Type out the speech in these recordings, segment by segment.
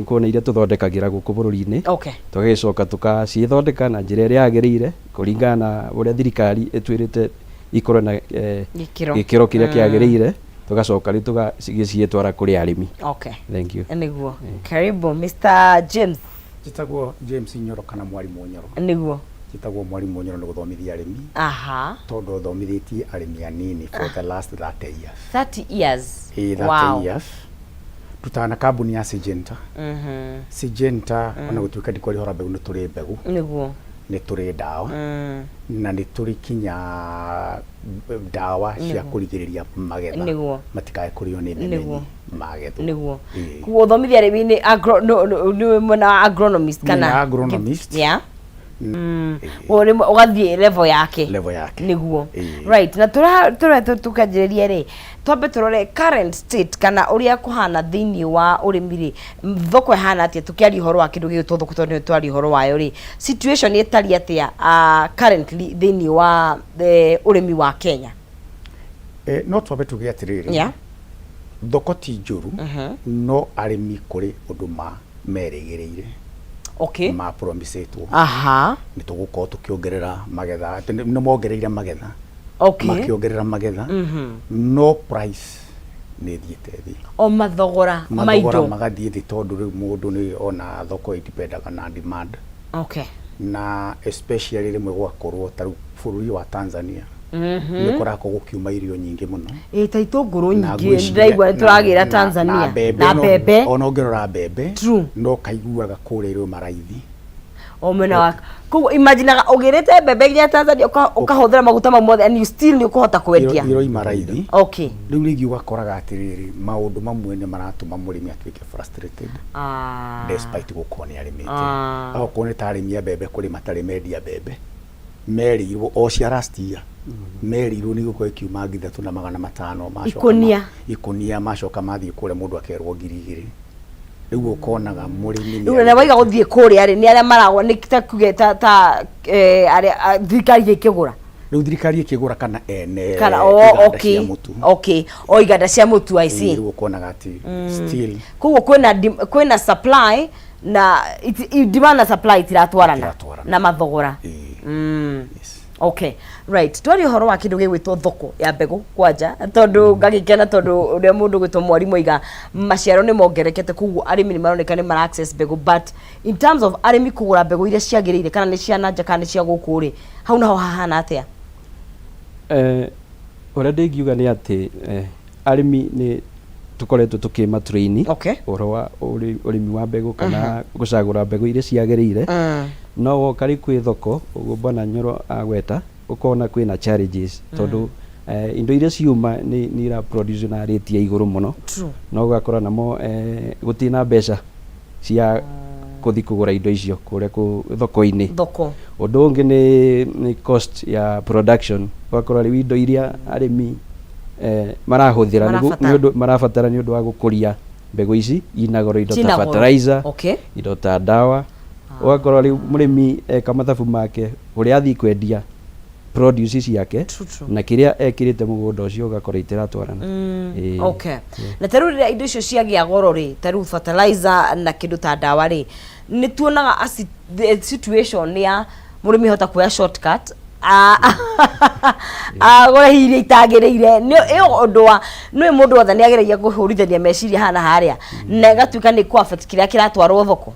nikuona iria tuthondekagira guku bururi-ini okay tugicoka tukacithondeka na njira iria yagirire kuringana na uria thirikari itwirite ikorwo na gikiro kiria kiagirire tugacoka ri tugacitwara kuri arimi. Okay, thank you. Niguo karibu Mr. James. Jitagwo James Nyoro kana mwarimu Nyoro. Niguo Jitagwo mwarimu Nyoro ni guthomithia arimi. Aha. Tondu thomithĩtie arimi anini for the last 30 years. 30 years. 30 years. Tutana kambuni ya Syngenta. Syngenta ona gutuika ndikori hora mbegu ni turi mbegu. Niguo ni turi dawa na ni turi kinya dawa cia kurigiriria magetha matikae kurio ni nene magetha. Niguo kuthomithia arimi ni agronomist kana agronomist. Yeah. Ugathie level yake niguo right. Na tukanjiriria ri twambe turore current state kana uria kuhana thiini wa urimi ri thoko hana atia tukiari horo wa kindu gitwo thoko tondu twari horo wayo ri situation itari atia currently thiini wa urimi wa Kenya. No twambe tuge atiriri yeah thoko ti njuru no arimi kuri undu merigiriire. Okay. Ma promise tu. Aha. Ni tugukorwo tukiongerera magetha. Ni mongereire magetha. Okay. Makiongerera magetha. No price ni thiete thi. O mathogora maindo magathie thi tondu riu mundu ni ona thoko idipendaga na demand. Okay. Na especially rimwe gwakorwo taru bururi wa Tanzania. Ni kurako gukiuma irio nyingi muno. Ta itunguru nyingi ndaigua turagira Tanzania na bebe ona ongerora bebe true no kaiguaga kureirwo maraithi omena waka ku imagine ogirete bebe ya Tanzania ukahuthira maguta mamwe and you still ni kuhota kwendia iro imaraithi. Okay, riu rigi ugakoraga atiriri maundu mamwe ni maratuma murimi atuike frustrated despite gukorwo ni arimite au kuone tarimia bebe kuri matari media bebe merirwo o cia last year merirwo ni gukorwo kiuma ngithatu na 500 macoka ikonia macoka mathie kure mundu akerwo 2,000 riu ukonaga murimi riu na waiga guthie kure ari ni aria maragwa ni kugeta ari thirikari ikigura riu thirikari ikigura kana ene kana okay o iganda cia mutu I see riu ukonaga ati still kugo kwina supply na demand na supply tiratwarana na mathogora. Yes. Okay, right. Twari horo wa kindu gigwitwo thoko ya mbegu kwanja tondu ngagikena tondu uria mundu gwitwo mwarimu iga maciaro ni mongerekete kugu arimi ni maroneka ni mara access mbegu but in terms of arimi kugura mbegu iria ciagirire kana ni cia nanja kana ni cia gukuri hau naho hahana atia. Ora ngiuga ni ati arimi ni tukoretwo tukima train oro wa urimi wa mbegu kana gucagura mbegu iria ciagirire no woka ri kwi thoko uguo bwana Nyoro agweta ukona kwina challenges tondu indo iria ciuma ni ira produce na rate ya iguru muno no ugakora namo gutina mbeca cia kuthi kugura indo icio kuria ku thoko-ini undu ungi ni cost ya production ugakora ri indo iria arimi marahuthira ni undu marafatara ni undu wa gukuria mbegu ici ina goro indo ta fertilizer indo ta dawa ugakora ri murimi kamathabu make uria athi kwendia produce ciake na kiria ekirite mugunda ucio ugakora itiratwarana. Okay, na taru ri indo icio ciagia goro ri taru fertilizer na kindu ta dawa ri ni tuonaga situation ya murimi hota kuya shortcut gore hiri itagirire ni undu wa no mundu wothe ni ageragia kuhurithania meciria hana haria na gatuika ni ku affect kiria kiratwarwo thoko.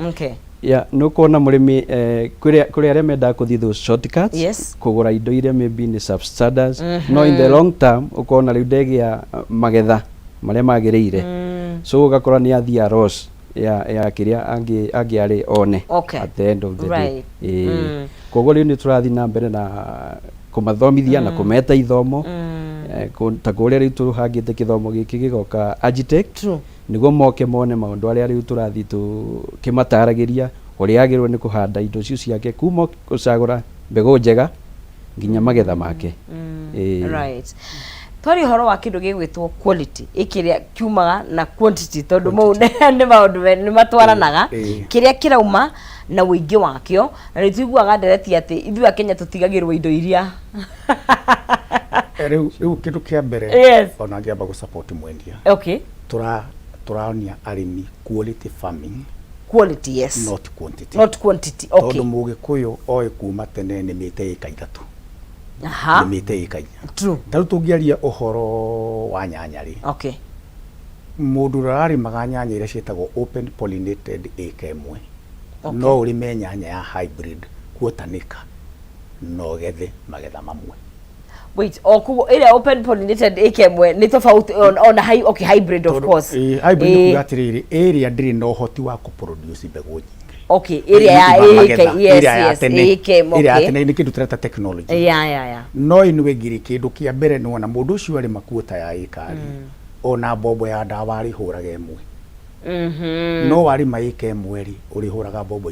Okay. Yeah, no kona murimi kuri aria menda kuthi those shortcuts kugura indo iria maybe ni substandard no in the long term ukona riu ndegia magetha maria magirire so ugakora ni athia loss ya kiria angi ari one at the end of the day. Koguo riu ni turathi na mbere na kumathomithia na kumeta ithomo ta kuria riu turahangite kithomo giki gigoka Agitech niguo moke mone maundu aria riu turathi kimataragiria uria agirwo ni kuhanda indo cio ciake kuma gucagura mbegu njega nginya magetha make. Right. Twari horo wa kindu gigwitwo quality ikiria kiumaga na quantity tondu mau ni maundu ni matwaranaga kiria kirauma na wingi wakio na nituiguaga ndereti ati ithu Kenya tutigagirwo indo iria riu kindu kia mbere ona ngiamba gu support mwendia turaonia arimi quality farming. Quality, yes. Not quantity. Not quantity, okay. Tondu Mugikuyu oe kuma tene ni mite ika ithatu. Aha. Ni mite ika. True. Taru tungiaria uhoro wa nyanya ri. Okay. Mundu rari maganyanya ire cietagwo open pollinated ika imwe. Okay. No urime nyanya ya hybrid kuotanika no gethe magetha mamwe. Wait, okugo area open pollinated ekemwe ni tofauti on high, okay, hybrid of course. Hybrid kugatiriri area ndiri no hoti wa ku produce mbegu nyingi. Okay, area ya yes, ekemwe. Area atene ni kindu tureta technology. Yeah. No inwe ngiri kindu kia mbere ni wona mundu ucio ari makuota ya ikari. Ona bobo ya ndawa ari huraga emwe. No wari maike emweri uri huraga bobo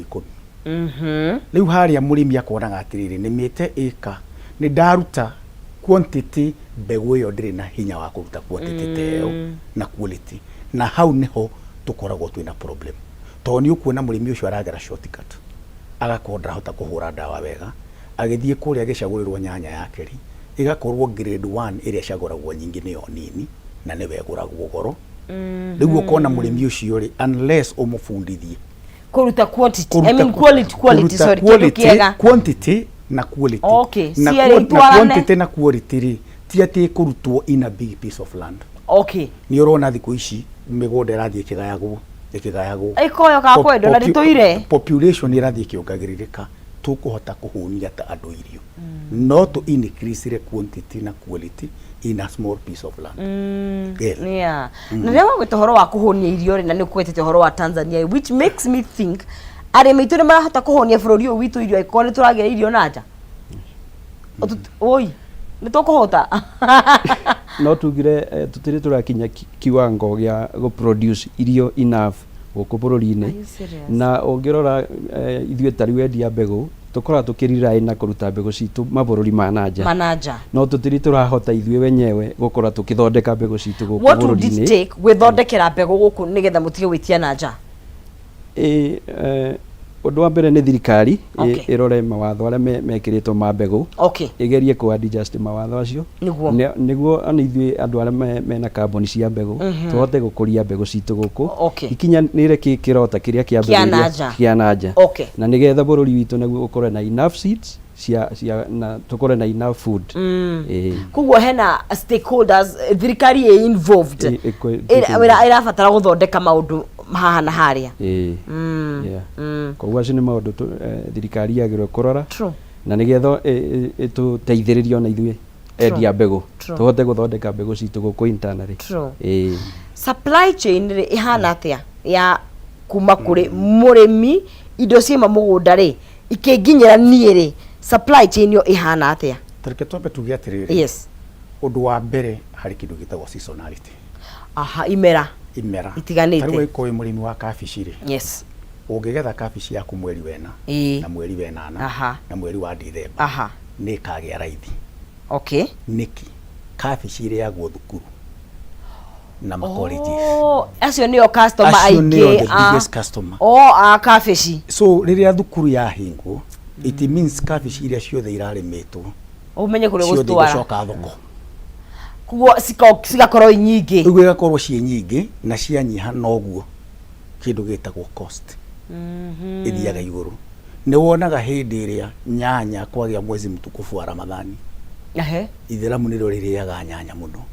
10. Riu haria murimi akonaga atiriri ni mite ika ni daruta quantity mbegu yo ndiri na hinya wa kuruta quantity teo na quality, na hau niho tukoragwo twina problem. Toni ukuona murimi ucio aragera shortcut agakonda hota kuhura ndawa wega agithie kuria gicagurirwo nyanya yake ri igakorwo grade 1 iria caguragwo nyingi ni yo nini na ni weguragwo goro. Riu ukona murimi ucio ri unless umufundithie kuruta quantity, I mean quality, sorry, quantity na quality. Okay, na quantity na quality ri ti ati kurutwo in a big piece of land. Okay. Ni urona thiku ici migunda irathie kigayagwo ikoyo ka kwendo na rituire population irathie kiungagiririka tukuhota kuhunia ta andu irio. No to increase the quantity na quality in a small piece of land. Yeah. Na leo gwete horo wa kuhonia irio ri na ni kwetete horo wa Tanzania, which makes me think arimi tu ni marahota kuhonia bururi uyu witu irio ikone turagira irio nanja. Oi, ni tukuhota. No tugire tutiri turakinya kiwango gya go produce irio enough guku bururi-ini, na ungirora ithuĩ tari wendia mbegu tukora tukirira ina kuruta mbegu citu mabururi manaja no tutiri turahota ithuĩ wenyewe gukora tukithondeka mbegu citu guku bururi-ini. What would it take gwithondekera mbegu guku nigetha mutige gwitia nanja? Undu wa mbere ni thirikari irore mawatho aria mekiritwo ma mbegu, igerie ku adjust mawatho acio niguo ani ithuĩ andu aria mena kambuni cia mbegu tuhote gukuria mbegu citu guku ikinyanire kirota kiria kia nanja na nigetha bururi witu naguo ukore na enough seeds cia na tukore na enough food. Kuguo hena stakeholders, thirikari involved irabatara guthondeka maundu haha na haria. Koguo acio nĩ maũndũ thirikari yagĩrĩirwo kũrora na nĩgetha ĩtũteithĩrĩrie ona ithuĩ endia mbegu tuhote guthondeka mbegu citu guku internally. Supply chain ri ihana atia ya kuma kuri murimi indo ciima mugunda ri ikinginyira nie ri supply chain yo ihana atia? Tareke twambe tuge atiriri. Yes. Undu wa mbere hari kindu gitagwo seasonality. Aha, imera itiganite. Tarwe ko murimi wa kabici ri. Yes. Ungigetha kabici yaku mweri wena na mweri wenana na mweri wa December ni kagia raithi. Okay. Niki kabici iri yagwo thukuru na colleges. Acio niyo customer aige. Biggest customer. Kabici. So riria thukuru ya hingo it means kabici iria ciothe irarimitwo umenye kuri gutwara cicoka thoko. Kuguo cigakorwo nyingi. Uguo igakorwo cie nyingi na cianyiha noguo kindu gitagwo cost ithiaga iguru. Ni wonaga hindi iria nyanya kwagia mwezi mtukufu wa Ramadhani ithiramu niro ririaga nyanya muno.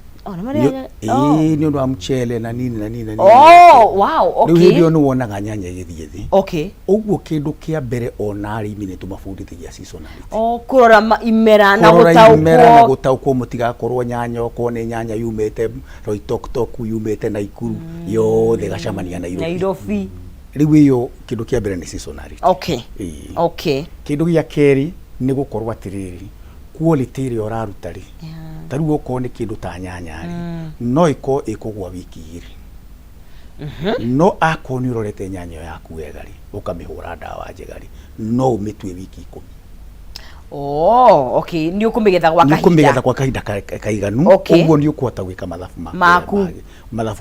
Ni undu wa mchele na nini. Wow, okay. Ni ndio ni wonaga nyanya igithie thi. Okay. Uguo kindu kia mbere ona arimi ni tumafundithia seasonality. Kurora imera na gutaukwo mutigakorwo nyanya ko ni nyanya yumete Roitoktok yumete Naikuru yothe gacamania Nairobi. Riu iyo kindu kia mbere ni seasonality. Okay. Kindu gia keri ni gukorwo atiriri quality iri oraruta ri. Taru uko ni kindu ta nyanya ri no iko ikugwa wiki iri. No ako ni urorete nyanya yaku wega ri ukamihura ndawa njega ri no umitwe wiki 10. Okay, ni ukumigetha gwa kahinda. Ni ukumigetha gwa kahinda kaiganu. Uguo ni ukuhota gwika mathafu maku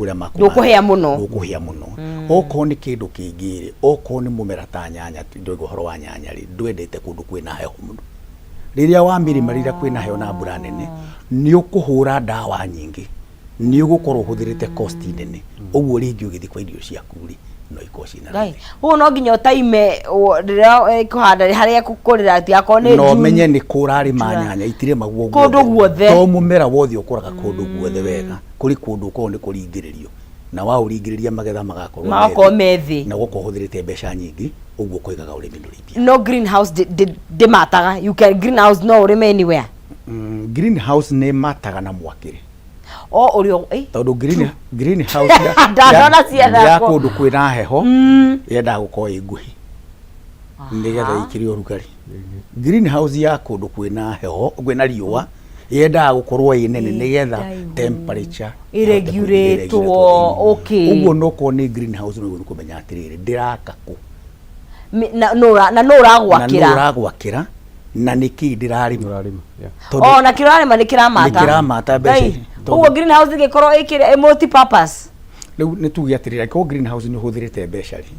ria maku ndukuhia muno. Oko ni kindu kingiri, oko ni mumera ta nyanya ndio horo wa nyanya ri ndwendete kundu kwina heho muno. Riria wa mirima riria kwina heho na mbura nene ni ukuhura ndawa nyingi ni ugukorwo huthirite cost nene uguo ringi ugithi kwa irio ciaku ri no ikoshina gai hu no nginya taime rira kuhanda haria kukurira ati akone no menye ni kurari manyanya itire maguo kundu guothe to mumera wothe ukuraga kundu guothe wega kuri kundu ko ni kuringiririo na wa uringiriria magetha magakorwo methi na goko huthirite mbeca nyingi uguo koigaga urimi nduripia no greenhouse de mataga you can greenhouse no urime anywhere greenhouse ne mataga na mwakire urio tondu greenhouse ya kundu kwina heho yenda gukorwo inguhi nigetha ikirio rugari greenhouse ya kundu kwina heho kwina riua yenda gukorwo inene nigetha temperature irregulate okay uguo no ko ni greenhouse no kumenya atiriri ndiraka ku no uragwakira na niki ndirarima na kirarima nikiramata mbeca uguo greenhouse gikorwo ikire multi purpose riu ni tugi atirira ko greenhouse ni huthirite mbeca ri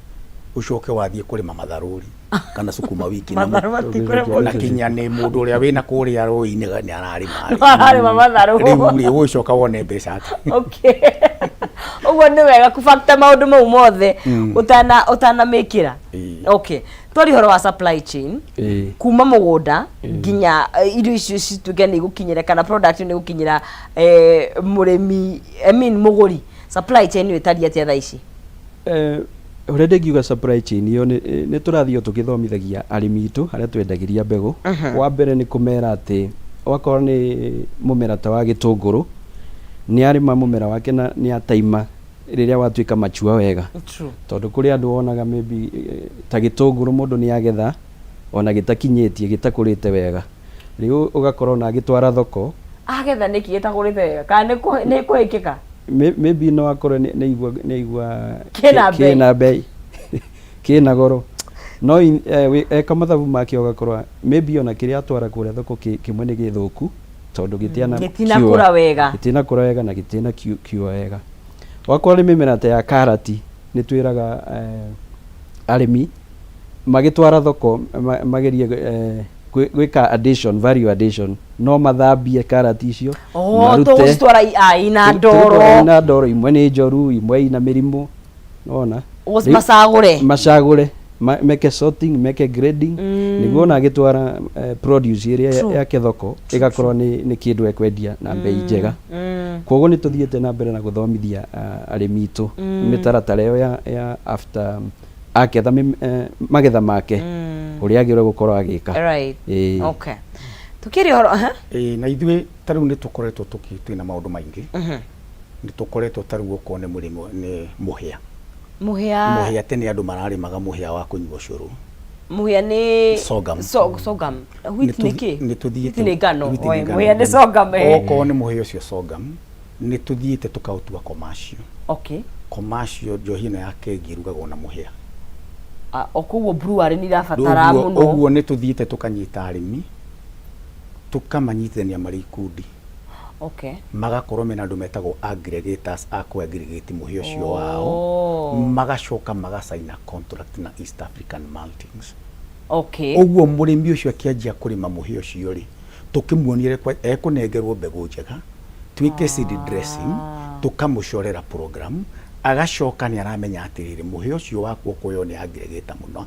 ucoke wathie kurima matharuri kana sukuma wiki na kinya ni mundu uria wina kuria roi-ini ni ararima matharu riu ri ucoka wone mbeca ati okay uguo ni wega ku factor maundu mau mothe utana mekira okay twari horo wa supply chain kuma mugunda nginya irio icio cituge ni gukinyira kana product ni gukinyira murimi muguri supply chain wetari atia thaa ici already giuga supply chain yo ni turathio tukithomithagia arimi itu haria twendagiria mbegu wa mbere ni kumera ati wakora ni mumera ta wa gitunguru ni arima mumera wake na ni ataima riria watuika machua wega tondu kuri andu wonaga maybe ta gitunguru mundu ni agetha ona gitakinyitie gitakurite wega riu ugakorwo na gitwara thoko agetha niki gitakurite wega kana ni kuhikika maybe no akorwo ni igwa kina bei kina goro no eka mathabu make ugakorwo maybe ona kiria atwara kuria thoko kimwe ni githuku tondu gitina kura wega na gitina kiwa wega wakora ni mimera ta ya karati ni twiraga arimi magitwara thoko magerie gwika value addition no mathambie karati icio marute ina ndoro imwe ni njoru imwe ina mirimu ona macagure meke sorting meke grading niguo na gitwara produce iria yake thoko igakorwo ni kindu ekwendia na bei njega koguo ni tuthiete na mbere na guthomithia arimi itu mitaratara yo ya after aketha magetha make uria agire gukorwo agika right okay tukiri horo na ithui tariu ni tukoretwo tukitwina maundu maingi ni tukoretwo tariu uko ni murimo ni muhia tene andu mararimaga muhia wa kunywa ucuru muhia ni sorghum wheat niki ni tuthiite ni ngano muhia ni sorghum oko ni muhia ucio sorghum ni tuthiite tukautua commercial okay commercial johina yake ngirugagwo na muhia okuo brewery ni rafatara muno oguo ni tuthiite tukanyita arimi tukamanyithania mari ikundi okay magakorwo mena andu metagwo aggregators akwa aggregate muhia ucio wao magacoka magasaina contract na East African Maltings okay oguo murimi ucio akianjia kurima muhia ucio ri tukimuonire ekunengerwo mbegu njega twike seed dressing tukamucorera program agacoka ni aramenya atiriri muhia ucio wakwo kuyo ni aggregator muno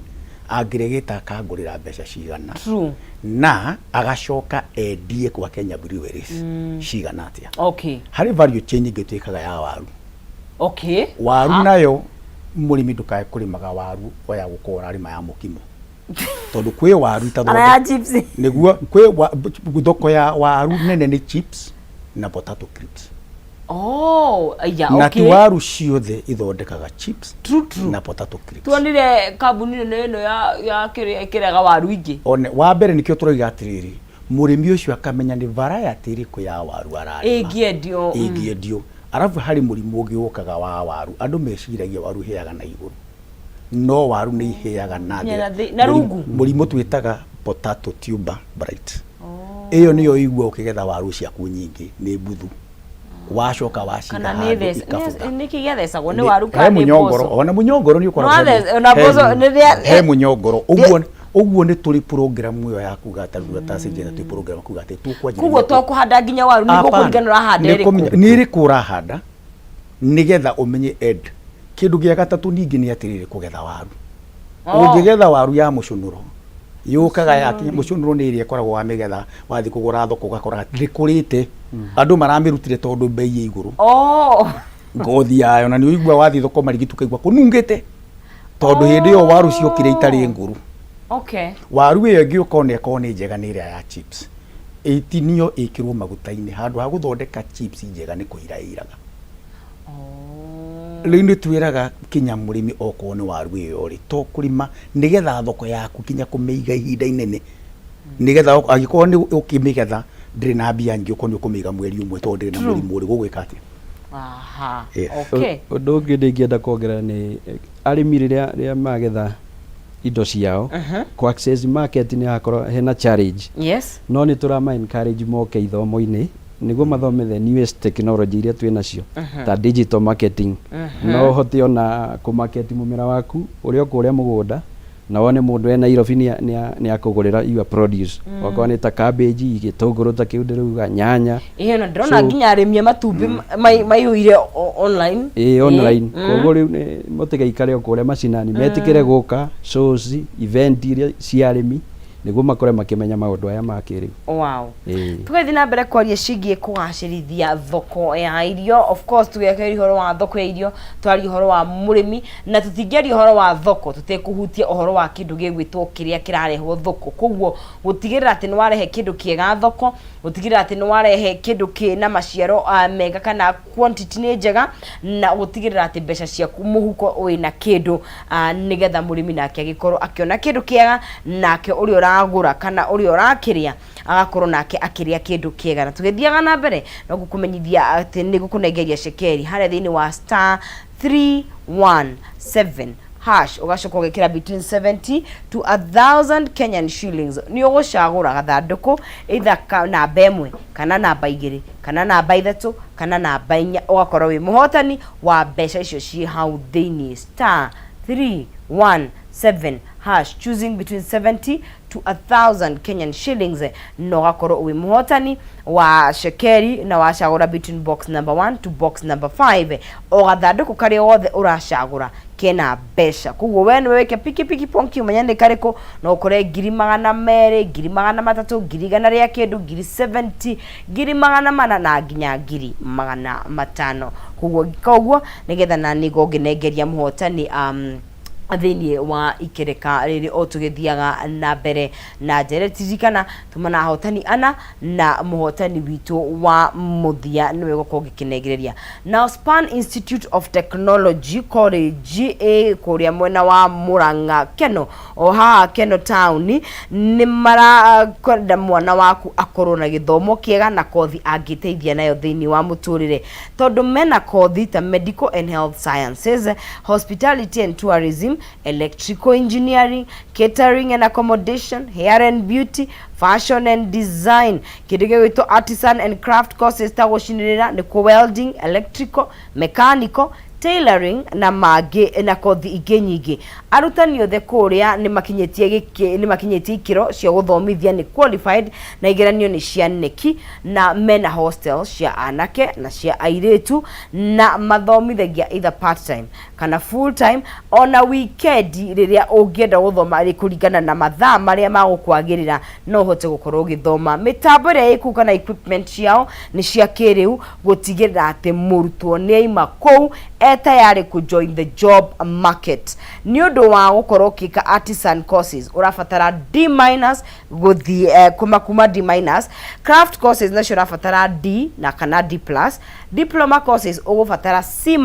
aggregator akagurira mbeca cigana na agacoka endie kwa Kenya Breweries cigana atia okay hari value chain ngitwikaga ya waru okay waru nayo murimi ndukae kurimaga waru oya gukora arima ya mukimo tondu kwi waru itathondeka niguo kwi thoko ya waru nene ni chips na potato crisps okay na ti waru ciothe ithondekaga chips na potato crisps tuonire kambuni nene ya kirega waru ingi one wa mbere nikio turoiga atiriri murimi ucio akamenya ni variety iriku ya waru ararima ingiendio arafu hari murimu ungi ukaga wa waru andu meciragia waru heaga na iguru no waru ni iheaga na rungu murimu twitaga potato tuber blight iyo niyo igua ukigetha waru ciaku nyingi ni buthu wacoka wacina niki gethecagwo ni waru kana munyongoro ona munyongoro ni ukora he munyongoro uguo Uguo ni tuli program yo ya kuga taruga tase jena tu program kuga te tu kwa kugo to kuhanda nginya waru ni gukurigana handa ni ri kurahanda nigetha umenye ed kindu gia gatatu ningi ni atirire kugetha waru ungigetha waru ya mucunuro yukaga ya mucunuro ni iria koragwo wa migetha wathi kugura thoko gakora rikurite andu maramirutire tondu bei iguru ngothi yayo na ni uigwa wathi thoko marigitu kaigwa kunungite tondu hindi yo waru ciokire itari nguru. Okay. Waru iyo ngiukone kone njega ni ria ya chips. Itinio ikirwo magutaini handu ha guthondeka chips njega ni kuirairaga. Rĩu twiraga kinya murimi okone waru iyo ri to kurima nigetha thoko yaku kinya kumiiga ihinda inene nigetha agikorwo ni ukimigetha ndiri na mbia ngi ukone kumiiga mweri umwe to ndiri na murimu uri gugwika atia. Aha. Okay. Undu ungi ndingienda kuongerera ni arimi riria magetha indo ciao ku access market ni hakorwo hena challenge. Yes. No ni turama encourage moke ithomo-ini niguo mathomete newest technology iria twi nacio ta digital marketing. No hote ona ku market mumera waku uri okuria mugunda na wone mundu ena Nairobi ni akugurira your produce wakwa ni ta cabbage igitunguru ta kiundiruga nyanya no ndrona nginya arimi matumbi maiyuire online online koguo riu mutiga ikare okuria macinani metikire guka shows event iria cia arimi niguo makore makimenya maundu aya makiri. Wow. Tugethi na mbere kwaria cigie kugacirithia thoko ya irio. Of course tugekeri horo wa thoko ya irio, twari horo wa murimi na tutingeri horo wa thoko tutekuhutia uhoro wa kindu gigwitwo kiria kirarehwo thoko. Koguo gutigirira ati ni warehe kindu kiega thoko, gutigirira ati ni warehe kindu kina maciaro mega kana quantity ni njega na gutigirira ati mbeca ciaku muhuko wina kindu nigetha murimi nake agikorwo akiona kindu kiega nake uri agura kana uri orakiria agakorwo nake akiria kindu kiega. Na tugithiaga na mbere no gukumenyithia ati ni gukunengeria shekeri hare thini wa *317# ugacoka ugekira between 70 to 1000 Kenyan shillings ni ugucagura gathanduku either na bemwe kana na baigiri kana na baithatu kana na bainya ugakorwo wi muhotani wa mbeca icio ci hau thini *317# choosing between 70 to 1000 Kenyan shillings no gakoro wi muhotani wa shekeri na wacagura between box number 1 to box number 5 o gathanduku kari othe uracagura kena besha kuguo we ni weke piki ponki umenya ni kariko no ukore 200,000 200,300 200 ria kindu 70 200,000 na nginya 500,000 kuguo nigetha na nigo nginengeria muhotani thini wa ikereka riri o tugithiaga na mbere na njere tirikana tumana hotani ana na muhotani witu wa muthia niwe gukorwo gikinegereria. Now Span Institute of Technology College kuria mwena wa Murang'a Keno o ha Keno town ni mara kwenda mwana waku akorwo na githomo kiega na kothi angiteithia nayo thini wa muturire tondu mena kothi ta medical and health sciences, hospitality and tourism, electrical engineering, catering and accommodation, hair and beauty, fashion and design. Kidige wito artisan and craft courses ta gushinirira ni welding, electrical, mechanical, tailoring na magi na kothi ingĩ nyingĩ. Arutani othe kuria ni makinyetie ikiro cia guthomithia ni qualified na igeranio ni cia neki na mena hostel cia anake na cia airetu na mathomithagia either part time kana full time ona weekend riria ungienda guthoma ri kuringana na mathaa maria magukwagirira no hote gukorwo githoma. Mitambo ria iku kana equipment ciao ni cia kiriu gutigirira ati murutwo ni aima kou tayari ku join the job market. Ni undu wa gukorwo kika artisan courses urafatara D- guthi kuma D-, craft courses na urafatara D na kana D+, diploma courses ugufatara C-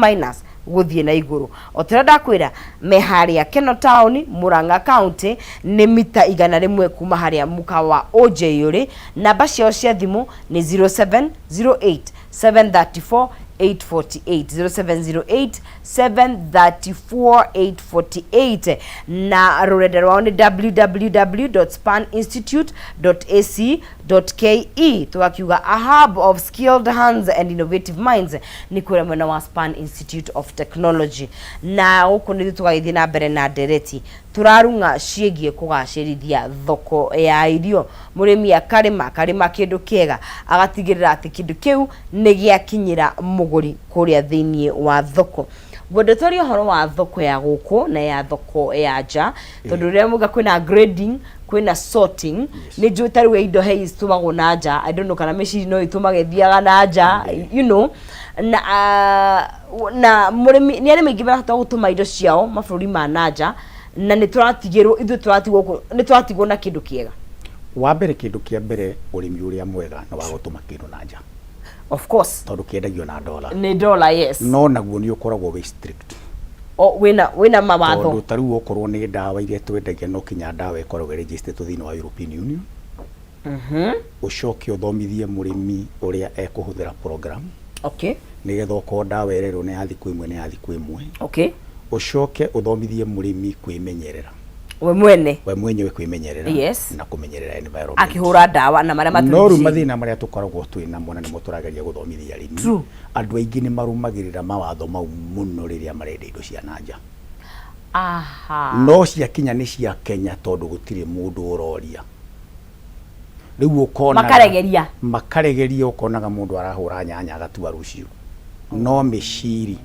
guthie na iguru. Otirada kwira meharia Keno town Murang'a county ni mita 100 kuma haria mukawa OJ yuri. Namba ciao cia thimu ni 0708 734 848 0708 734 848 na rurenda rwao ni www.spaninstitute.ac .ke tugakiuga a hub of skilled hands and innovative minds ni kwira mwena wa Span Institute of Technology na uko ni tugaithie na mbere na ndereti turarunga ciigie kugacirithia thoko ya irio murimi akarima kindu kiega agatigirira ati kindu kiu ni giakinyira muguri kuria thiini wa thoko Gwendetori horo wa thoko ya guku na ya thoko ya nja tondu ria muga kwina grading kwina sorting ni njui tari we indo hei itumagwo na nja I don't know kana meciri no itumage thiaga na nja you know na murimi ni arimi ngibara hata gutuma indo ciao maburi ma na nja na ni turatigirwo ithu turatigwo na kindu kiega wa mbere kindu kia mbere urimi uria mwega na wa gutuma kindu na nja of course tondu kiendagio na dollar ni dollar yes no naguo ni ukoragwo we strict wina mawatho tondu tariu okorwo ni ndawa iria twendagia no kinya ndawa ikoragwo registered thini wa European Union ucoke uthomithie murimi uria ekuhuthira program okay nigetha ukorwo ndawa ererwo ni athiku imwe ni athiku imwe okay ucoke uthomithie murimi kwimenyerera we mwenyewe kwimenyerera yes na kumenyerera environment akihura ndawa na maria matu no rumathina maria tukoragwo twina mona ni muturageria guthomithia arimi andu aingi ni marumagirira mawatho mau muno riria marenda indo cia nanja no cia kinya ni cia Kenya tondu gutire mundu uroria riu ukona makaregeria ukonaga mundu arahura nyanya agatua rucio no miciri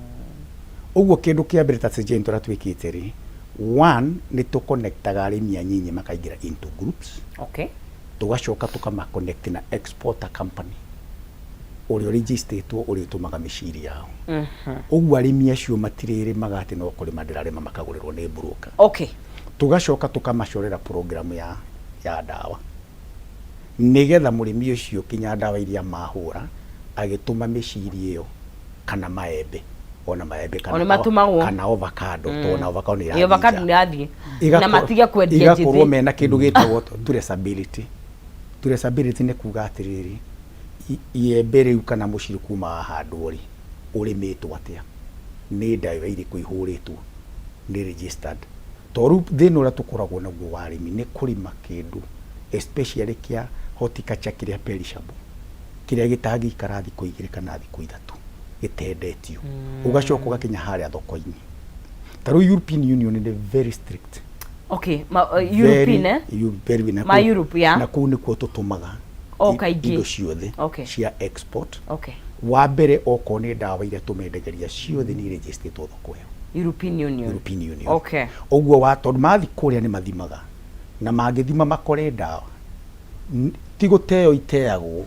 uguo kindu kia mbere ta agent ratwikite ri one ni to connectaga arimi anyinyi makaingira into groups okay tugacoka tukama connect na exporter company uri registered uri tumaga miciri yao uguo arimi acio matiriri magati no kuri mandirarema makagurirwo ni broker okay tugacoka tukamashorera program ya ndawa nigetha murimi ucio kinya ndawa iria mahura agituma miciri iyo kana maembe ona maembe kana avocado tona avocado ni rathi na matiga kwendia jithi igakorwo mena kindu gitagwo traceability ni kuga atiriri iembe riu kana muciri kuma handwo ri urimitwo atia ni ndawa iri kuihuritwo ni registered toru thina ura tukoragwo naguo warimi ni kurima kindu especially kia horticulture kiria perishable kiria gitangikara thiku 2 kana thiku 3 gitendetio ugacoka ugakinya haria thoko-ini taru European Union is very strict okay European very ma Europe ya na kuu ni kuo tutumaga indo ciothe cia export okay wa mbere oko ni ndawa iria tumendegeria ciothe ni registered thoko yo European Union okay uguo wa tondu mathi kuria ni mathimaga na mangithima makore ndawa ti guteo iteagwo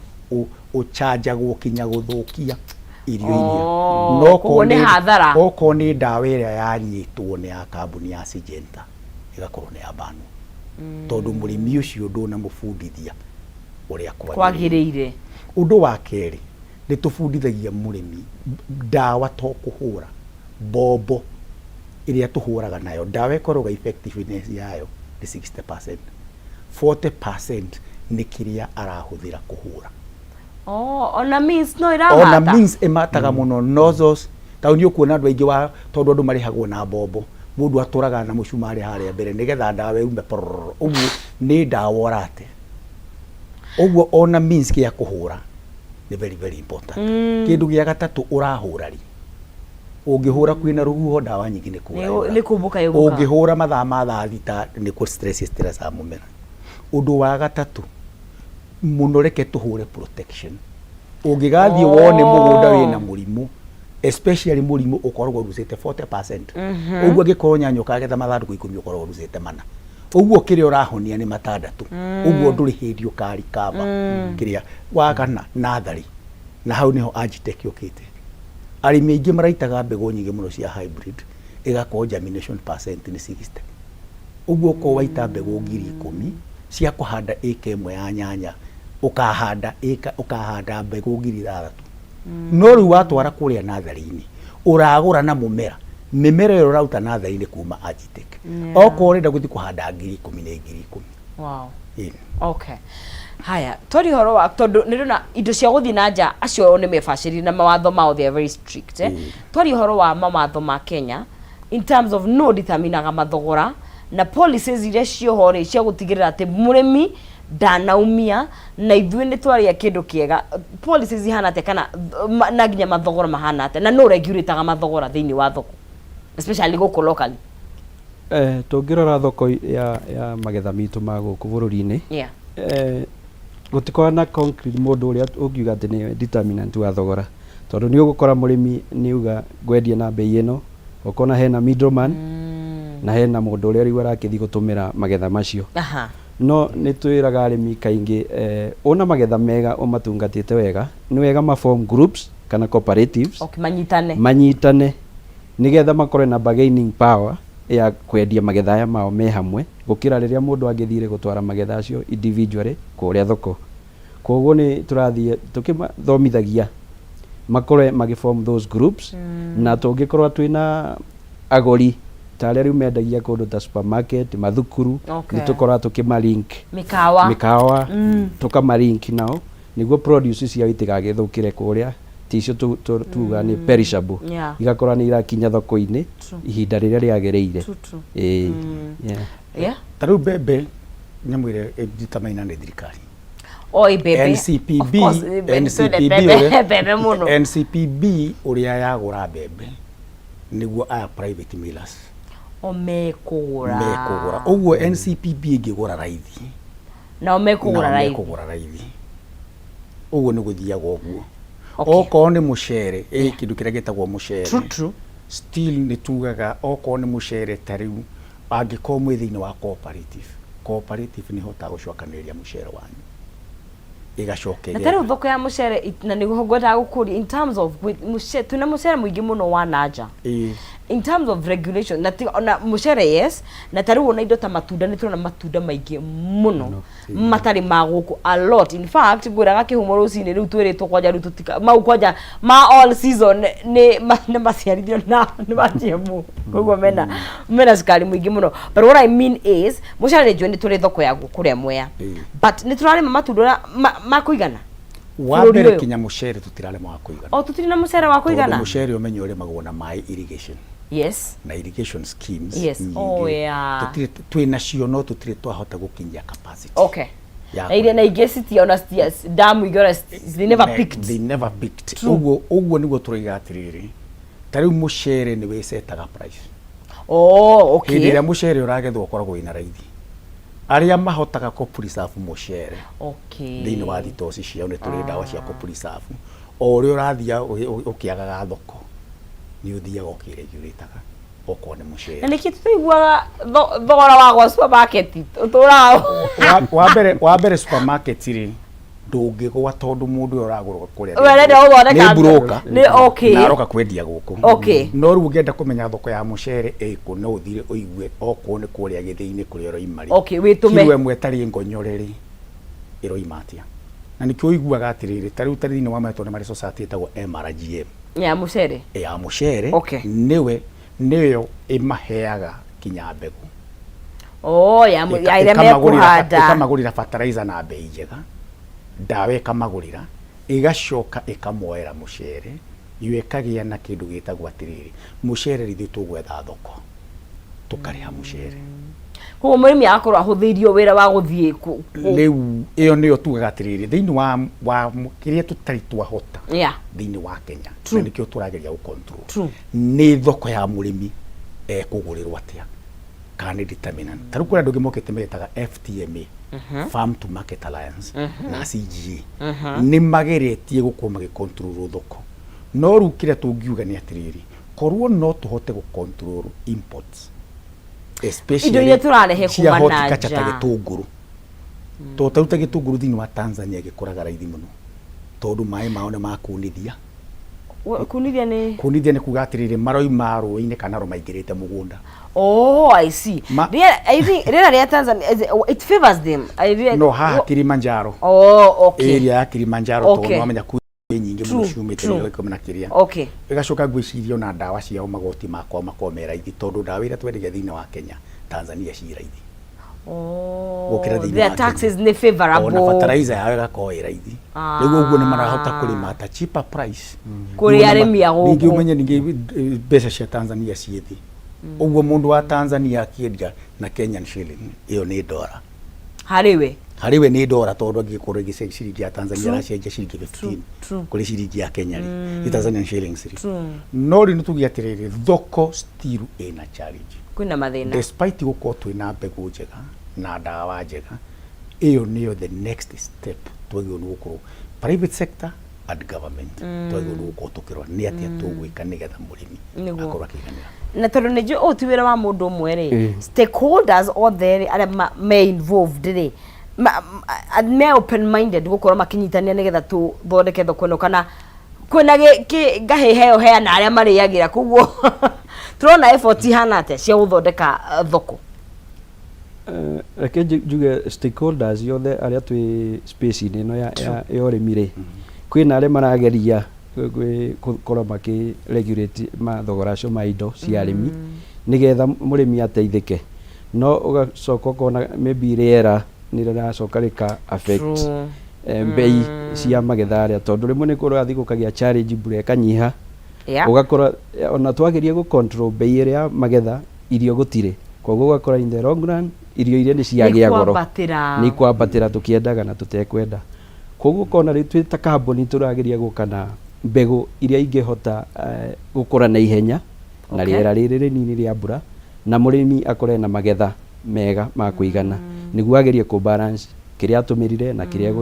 uchanjagwo kinya guthukia irio-ini no kuone hathara oko ni ndawa iria yanyitwo ni ya kambuni ya Syngenta igakorwo ni ya banu tondu murimi ucio nduna mufundithia uria kwagiriire undu wa keri ni tufundithagia murimi ndawa to kuhura bobo iria tuhuraga nayo ndawa ikorwo effectiveness yayo ni 60% 40% ni kiria arahuthira kuhura ona means no irahata ona means emataga muno nozzles tauni ukuona andu aingi wa tondu andu marihagwo na bombo mundu aturaga na mucumari haria mbere nigetha ndawa yume uguo ni ndawa orate uguo ona means kia kuhura ni very very important kindu gia gatatu urahura ri ungihura kwina ruhuho ndawa nyingi ni kuura ni kumbuka yubuka ungihura mathaa ma thaa thita ni ku stress a mumera undu wa gatatu muno reke tuhure protection ungigathie wone mugunda wina murimu especially murimu ukoragwo rusite 40% uguo gikorwo nyanyo kagetha mathanduku 10 ukoragwo rusite mana uguo kiria urahonia ni matandatu uguo nduri hindi ukari kaba kiria wakana nathari na hau niho Agitech yukite arimi aingi maraitaga mbegu nyingi muno cia hybrid igakorwo germination percent ni 60 uguo ko waita mbegu 10,000 cia kuhanda eka imwe ya nyanya ukahanda mbegu 3,000 no riu watwara kuria nathari-ini uragura na mumera mimera iyo rauta nathari-ini kuma Agitech oko urenda guthi kuhanda 10,000 na 10,000 wow okay haya tori horo wa tondu nirona indo cia guthi na nja acio ni mebaciri na mawatho mao they are very strict tori horo wa mawatho ma Kenya in terms of no determinaga mathogora na policies iria ciohore cia gutigirira ati murimi ndanaumia na ithuĩ nĩ twaria kĩndũ kĩega policies ihana atĩa kana na nginya mathogora mahana atĩa na no regulataga mathogora thĩinĩ wa thoko especially gũkũ locally tũngĩrora thoko ya magetha mitũ ma gũkũ bũrũri-inĩ gũtikoragwo na concrete mũndũ ũrĩa ũngiuga atĩ nĩ determinant wa thogora tondũ nĩ ũgũkora mũrĩmi niuga ngwendia na bei ĩno ũkona hena middleman na hena mũndũ ũrĩa rĩu arakĩthi gũtũmĩra magetha macio no nĩ twĩraga arĩmi kaingĩ ona magetha mega ũmatungatĩte wega nĩ wega form groups kana cooperatives manyitane nĩgetha makorwo na bargaining power ya kwendia magetha aya mao me hamwe gũkĩra rĩrĩa mũndũ angĩthire gũtwara magetha acio individually kũrĩa thoko koguo nĩ tũrathiĩ tũkĩmathomithagia makorwe magiform those groups na tũngĩkorwo twĩna agori ta arĩa rĩu mendagia kũndũ ta supermarket mathukuru nĩ tũkorwo tũkĩmalink mikawa tũkamalink nao nĩguo produce ciao itigagĩthũkĩre kũrĩa ticio tuga nĩ perishable igakorwo nĩ irakinya thoko-inĩ ihinda rĩrĩa rĩagĩrĩire ta rĩu mbembe nyamũ ĩrĩa ĩtamaina nĩ thirikari NCPB ũrĩa yagũra mbembe nĩguo aya private millers mekũgũra ũguo NCPB ĩngĩgũra raithi nao mekũgũra raithi ũguo nĩ gũthiaga ũguo okorwo nĩ mũcere kĩndũ kĩrĩa gĩtagwo mũcere still nĩ tugaga okorwo nĩ mũcere ta rĩu angĩkorwo mwĩ thĩinĩ wa cooperative nĩ hotaga gũcokanĩrĩria mũcere wanyu igacokeria na tarĩu thoko ya mũcere na nĩguo ngwendaga gũkũria in terms of tuna mũcere mũingĩ mũno wa nanja in terms of regulation na mũcere yes na tarĩu ona indo ta matunda nĩ tũrona matunda maingĩ mũno matarĩ ma gũkũ a lot in fact ngwĩraga kĩhumo rũcinĩ rĩu twĩrĩtwo kwanja rĩu tũtika mau kwanja ma all season nĩ maciarithio na nĩ machiemu koguo mena cukari mũingĩ mũno but what I mean is mũcere njũĩ nĩ tũrĩ thoko yaguo kũrĩa Mwea but nĩ tũrarĩma matunda ma kũigana wambere kinya mũcere tũtirarĩma wa kũigana tũtirĩ na mũcere wa kũigana mũcere ũmenye ũrĩmagwo na maĩ irrigation na irrigation schemes twĩna no tũtirĩ twahota gũkinyia capacity na ingĩ citiona damu igora they never picked ũguo nĩguo tũroiga atĩrĩrĩ ta rĩu mũcere nĩ wĩcetaga price hĩndĩ ĩrĩa mũcere ũragethwo ũkoragwo wĩna raithi arĩa mahotaga kũpreserve mũcere thĩinĩ wa thitoci ciao nĩ tũrĩ ndawa cia kũpreserve o ũrĩa ũrathia ũkĩagaga thoko nĩ ũthiaga ũkĩregulataga okorwo nĩ mũcere na nĩkĩ tũiguaga thogora wa gwa supermarket wambere supermarket rĩ ndũngĩgwa tondũ mũndũ ũyũ ũragũra kũrĩa nĩ broker na aroka kwendia gũkũ no rĩu ũngĩenda kũmenya thoko ya mũcere ĩkũ no ũthire ũigue okorwo nĩ kũrĩa gĩthĩ-inĩ kũrĩa ũroima kilo ĩmwe tarĩ ngonyore rĩ ĩroima atĩa na nĩkĩo ũiguaga atĩrĩrĩ ta rĩu thĩinĩ wa maitũ nĩ marĩ society ĩtagwo MRGM ya mũcere nĩyo ĩmaheaga kinya mbegũ ya ireme kũhanda ĩkamagũrĩra fertilizer na bei njega ndawa ĩkamagũrĩra ĩgacoka ĩkamoera mũcere ĩkagĩa na kĩndũ gĩtagwo atĩrĩrĩ mũcere rĩthĩ tũgwetha thoko tũkarĩha mũcere koguo mũrĩmi agakorwo ahũthĩirio wĩra wa gũthiĩ rĩu ĩyo nĩyo tugaga atĩrĩrĩ thĩinĩ wa kĩrĩa tũtarĩ twahota thĩinĩ wa Kenya na nĩkĩo tũrageria gũcontrol nĩ thoko ya mũrĩmi kũgũrĩrwo atĩa kana nĩ determinant ta rĩu kũrĩa andũ mokĩte metaga FTMA Farm to Market Alliance na CGA nĩ mageretie gũkorwo magĩcontrol thoko no rĩu kĩrĩa tũngiuga nĩ atĩrĩrĩ korwo no tũhote gũcontrol imports indo iria tũrarehe kuma na nja gĩtũngũrũ tũtaruta gĩtũngũrũ thĩinĩ wa Tanzania gĩkũraga raithi mũno tondũ maĩ mao nĩ makunithia kunithia nĩ kuga atĩrĩrĩ maroima rũĩ-inĩ kana maingĩrĩte mũgũnda I see I think rĩera rĩa Tanzania it favors them no haha Kilimanjaro area ya Kilimanjaro tondũ wamenya nyingĩ mũno ciumĩte rĩrĩa kũmena kĩrĩa ĩgacoka ngwĩciria na ndawa ciao magoti makwa makome raithi tondũ ndawa iria twendagia thĩinĩ wa Kenya Tanzania ci raithi their taxes nĩ favorable na fertilizer yao ĩgakorwo ĩ raithi nĩguo ũguo nĩ marahota kũrĩma at a cheaper price kũrĩ arĩmi a gũkũ ningĩ ũmenye ningĩ mbeca cia Tanzania ciĩ thĩ ũguo mũndũ wa Tanzania akĩendia na Kenyan shilling ĩyo nĩ ndora harĩ we hariwe ni ndora tondu angikorwo ciringi ya Tanzania aracenjia ciringi 15 kuri ciringi ya Kenya ri Tanzanian shillings ri no ri nitugia atiriri thoko still ina challenge kwina mathina despite gukorwo twina mbegu njega na ndawa njega iyo niyo the next step twagio ni gukorwo private sector and government twagio ni gukorwo tukirwa ni atia tugwika nigetha murimi akorwo akiganira na tondu ni jo ti wira wa mundu umwe ri stakeholders all there are me involved ri me open minded gukorwo makinyitania nigetha tu thondeke thoko no kana kwina gahe heo hea na aria mariagira kuguo turona effort hana ate cia guthondeka thoko reke njuge stakeholders yothe aria twi space ni no ya urimi ri kwina aria marageria gukorwo maki regulate mathogora acio ma indo cia arimi nigetha murimi ateithike no ugacoka kona maybe riera niriracoka rika affect bei cia magetha aria tondu rimwe ni kurathi gukagia challenge mbura ikanyiha ugakora ona twageria gu control bei iria magetha irio gutire koguo ugakora in the long run irio iria ni ciagia goro ni kwambatira tukiendaga na tutekwenda koguo kona ri twita company turageria gukana mbegu iria ingehota gukura na ihenya na riera riri rinini ria mbura na murimi akore na magetha mega ma kuigana niguo agerie ku balance kiria tumirire na kiria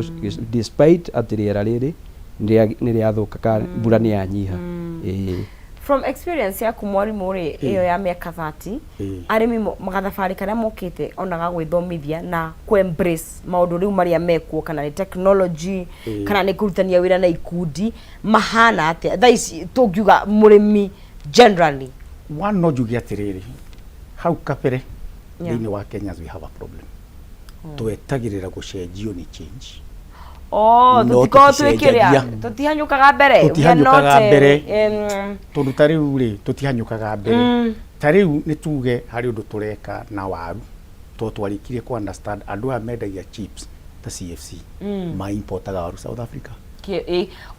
despite ati riera riri ni riathuka mbura ni yanyiha from experience yaku mwarimu ri iyo ya miaka 30 arimi magathabari karia mokite onaga gwithomithia na ku embrace maundu riu maria mekuo kana ni technology kana ni kurutania wira na ikundi mahana ate thaici tungiuga murimi generally one no jugi atiriri hau kapere thini wa Kenya we have a problem twetagirira gucenjio ni change tutiko twikiria tutihanyukaga mbere tondu tariu ri tutihanyukaga mbere tariu ni tuge hari undu tureka na waru to twarikirie ku understand andu a mendagia chips ta CFC ma importaga waru South Africa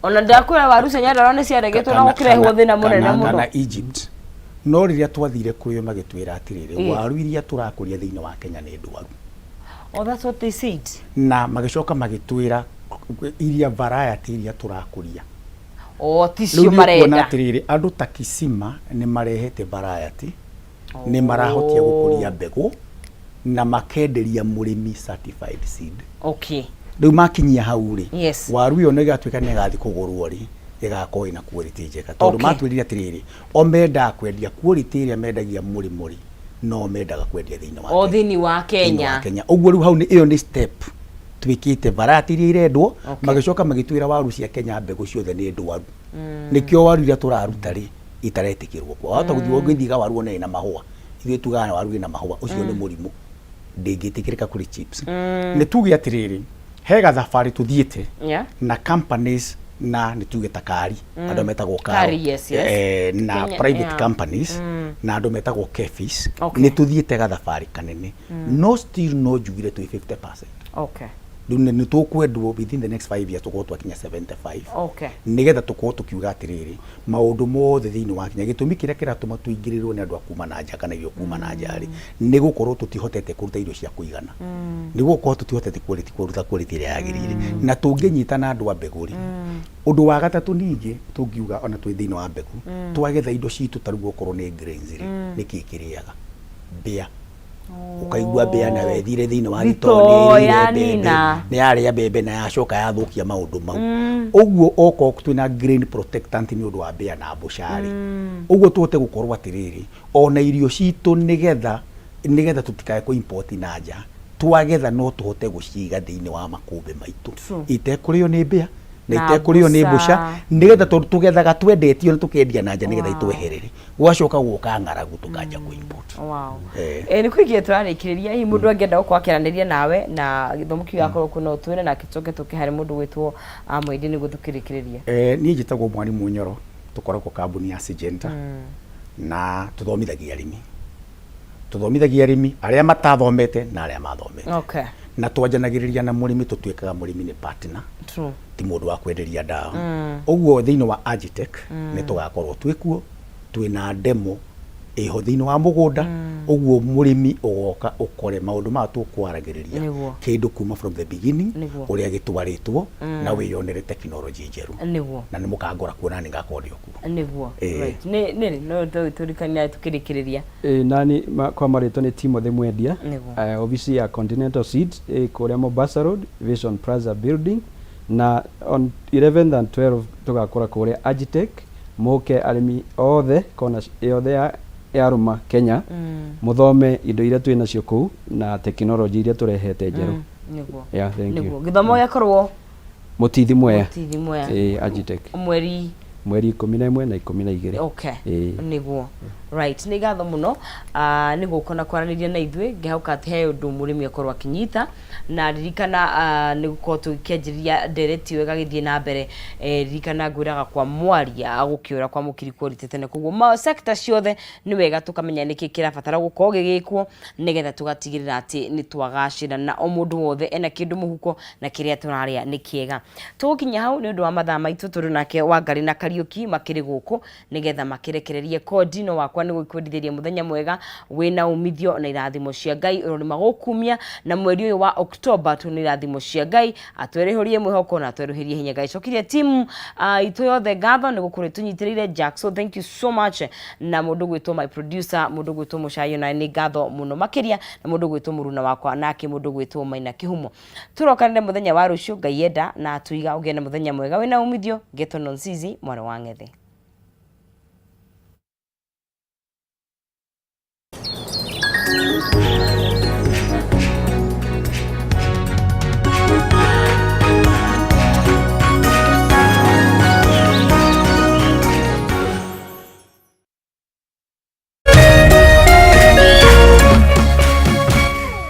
ona ndakwira waru cenyararo ni ciaregetwo na gukirehwo thina munene muno na Egypt no riria twathire kuyo magitwira atiriri waru iria turakuria thiini wa Kenya ni ndwaru that's what they said na magicoka magitwira iria variety iria turakuria ticio marenda atiriri andu ta Kisima ni marehete variety ni marahotia gukuria mbegu na makenderia murimi certified seed riu makinyia hau ri waru yo negatwika negathi kugurwo ri igakorwo ina quality njega tondu matwirire atiriri o menda kwendia quality iria mendagia murimuri no mendaga kwendia thiini wa Kenya uguo riu hau ni iyo ni step twikite variety iria irendwo magicoka magitwira waru cia Kenya mbegu ciothe ni ndwaru nikio waru iria turaruta ri itaretikirwo kwa hata guthio ngithiga waru ona ina mahua ithuĩ tugaga waru ina mahua ucio ni murimu ndingitikirika kuri chips ni tugi atiriri hega thabari tuthiite na companies na nituge takari andu metagwo kari na private companies na andu metagwo kefis ni tuthiite gathabari kanene no still no jugire tu 50% ni tukwendwo within the next 5 years tukorwo twakinya 75 nigetha tukorwo tukiuga atiriri maundu mothe thiini wa Kenya gitumi kiria kiratuma tuingirirwo ni andu akuma na nja kana irio kuma na njari ni gukorwo tutihotete kuruta irio cia kuigana ni gukorwo tutihotete kuruta quality iria yagirire na tunginyita na andu a mbeguri undu wa gatatu ningi tungiuga ona twi thiini wa mbegu twagetha indo citu tarugo korwo ni grains ri niki kiriaga bia ukaigua bea na wethire thiini wa ritoni ni aria bebe na yacoka yathukia maundu mau uguo oko twina grain protectant ni undu wa bea na mbucari uguo tuhote gukorwo atiriri ona irio citu nigetha tutikae ku import na nja twagetha no tuhote guciga thiini wa makumbe maitu itekurio ni bea na itekurio ni mbuca nigetha tugethaga twendetio na tukendia na nja nigetha itweherere gwacoka guka ng'aragu tukanja ku import ni kwigie turarikiriria hi mundu angenda gukwakiraniria nawe na githomo kiu yakorwo kuno twire na kicoke tukihari mundu gwitwo Mwende ni guthukirikiriria ni njitagwo Mwarimu Nyoro tukoragwo kambuni ya Syngenta na tuthomithagia arimi aria matathomete na aria mathomete na twanjanagiriria na murimi tutwikaga murimi ni partner ti mundu wa kwenderia ndawa uguo thiini wa Agitech ni tugakorwo twikuo twina demo iho thiini wa mugunda Oguo murimi ogoka ukore maundu ma tukwaragiriria kindu kuma from the beginning uria gitwaritwo na wiyonere technology njeru na ni mukangora kuona ni ngakori okuo niguo right no turikania tukirikiriria nani kwa marito ni Timothy Mwendia ofisi ya Continental Seeds kuria Mombasa Road Vision Plaza building na on 11th and 12 tugakora kuria Agitech moke arimi othe kona yothe ya Ruma Kenya muthome indo iria twina cio kuu na technology iria turehete njeru niguo thank you githomo yakorwo Mutithi Mwea Agitech mweri 11 na 12 okay niguo right ni gatho muno niguo kona kwaraniria na ithwe ngihauka ati he undu murimi akorwa kinyita na ririkana niguko tukianjiria ndereti wega githie na mbere ririkana ngwiraga kwa mwaria agukiura kwa mukiri quality tene kuguo ma sector ciothe ni wega tukamenya niki kirabatara gukorwo gigikwo nigetha tugatigirira ati ni twagacira na o mundu wothe ena kindu muhuko na kiria turaria ni kiega tugikinya hau ni undu wa mathaa maitu turu nake Wangari na Kariuki makiri guku nigetha makirekererie kodino wakwa ni gukwendithiria muthenya mwega wina umithio na irathimo cia Ngai ro ni magukumia na mweri uyu wa October tu ni irathimo cia Ngai atwerehorie mwihoko na atwerehorie hinya Ngai cokirie team itu yothe gatho ni gukuri tunyitirire Jack so thank you so much na mundu gwitwo my producer mundu gwitwo Mushayo na ni gatho muno makiria na mundu gwitwo Muruna wakwa nake mundu gwitwo Maina Kihumo turokanire muthenya wa rucio Ngai yenda na tuiga ugene muthenya mwega wina umithio Geto Nonsizi mwana wa Ngethe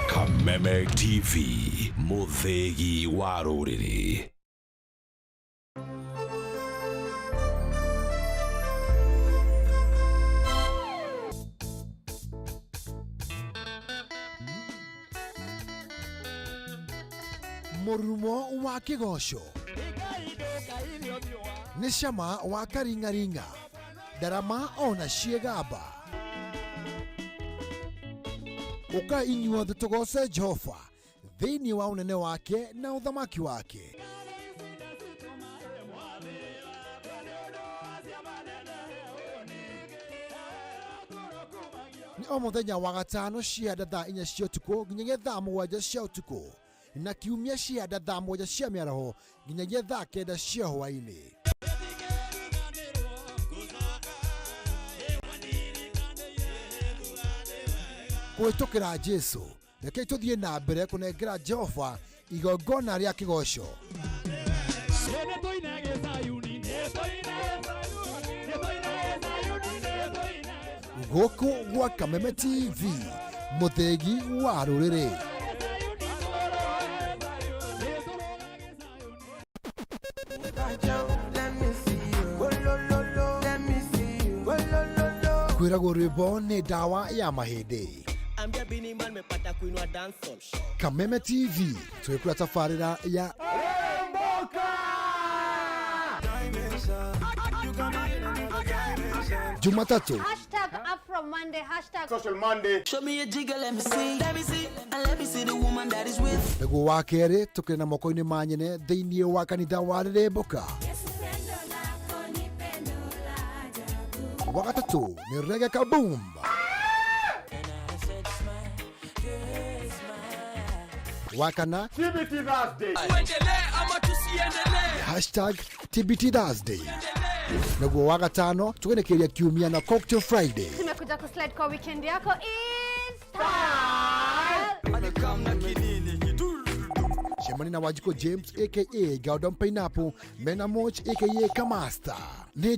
Kameme TV muthegi wa ruriri Murumo wa Kigosho ni cama wa Karingaringa Darama ona Ciegamba uka inyuothe tugose Jehova thiini wa unene wake na uthamaki wake ni o muthenya wa gatano cianda thaa 4 cia utuku nginyagia thaa 7 cia utuku na kiumia cianda thaa 1 cia miaraho nginyagia thaa 9 cia hwaini. Kuitukira Jesu reke tuthie na mbere kunengera Jehova igongona ria kigosho guku gwa Kameme TV muthegi wa ruriri kwiragwo rwimbo ni dawa ya mahindi. Kameme TV twikura tafarira ya Jumatatu #AfroMonday #Social Monday. Show me a jigger, let me see and let me see the woman that is with. Niguo wa keri tukiri na moko-ini ma nyene thiini wa kanitha wa Riremboka. Wa gatatu ni Reggae Kaboom. Wakana TBT Thursday. #TBT Thursday. Naguo wa gatano tugenekeria kiumia na Cocktail Friday. Tumekuja kuslide kwa weekend yako Instagram. Shemani na Wajiko James aka Gordon Pineapple, Mena Moch aka Kamasta. Ni